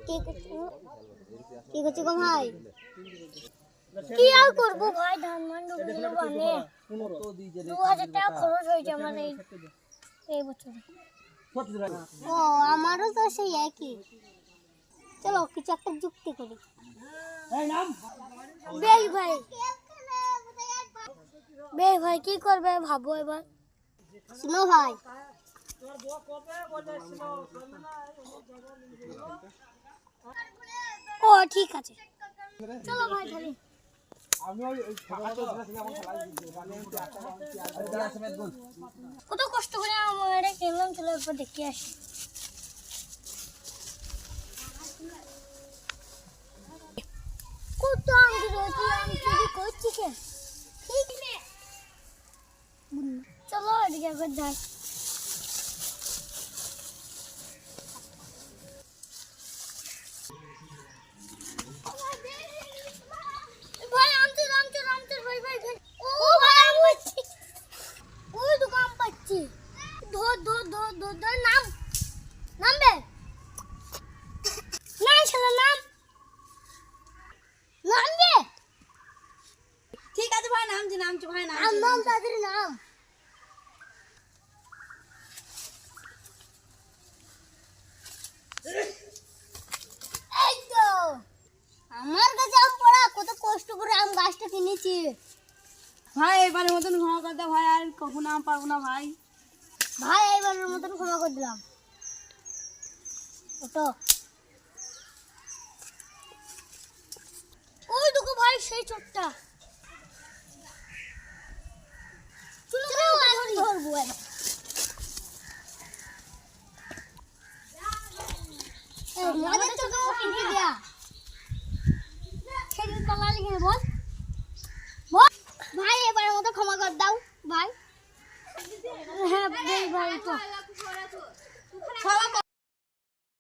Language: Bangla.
কি করছি গো ভাই? কি আর করবো ভাই, ধান মান ডুবলো মানে 2000 টাকা খরচ হয়েছে আমার এই বছরে। ও আমারও তো সেই একই। চলো কিছু একটা যুক্তি করি। বেশ ভাই কি করবে ভাবো এবার। শুনো ভাই, ও ঠিক আছে, চলো ভাই খেলি। কত কষ্ট করে আমার খেললাম, চলো একবার দেখে আসি। কত আমি চুরি করছি কে? চলো এদিকে একবার যাই। ঠিক আছে ভাই, নামছি ভাই, নাম তাদের নাম। এই তো আমার কাছে আম পড়া, কত কষ্ট করে আম গাছটা কিনেছি ভাই। এবারের মতন ক্ষমা করে দাও ভাই, আর কখনো আম পারবো না ভাই। ভাই, এইবারের মতন ক্ষমা করে দিলাম। ওটো ওই দেখো ভাই সেই চোরটা। চলো ধরবো এবার। আমাদের চোখে কিনে দিয়া খেতে পালালি কেন বল? ভাই এবারের মতো ক্ষমা করে দাও ভাই। হ্যাঁ ভাই, তো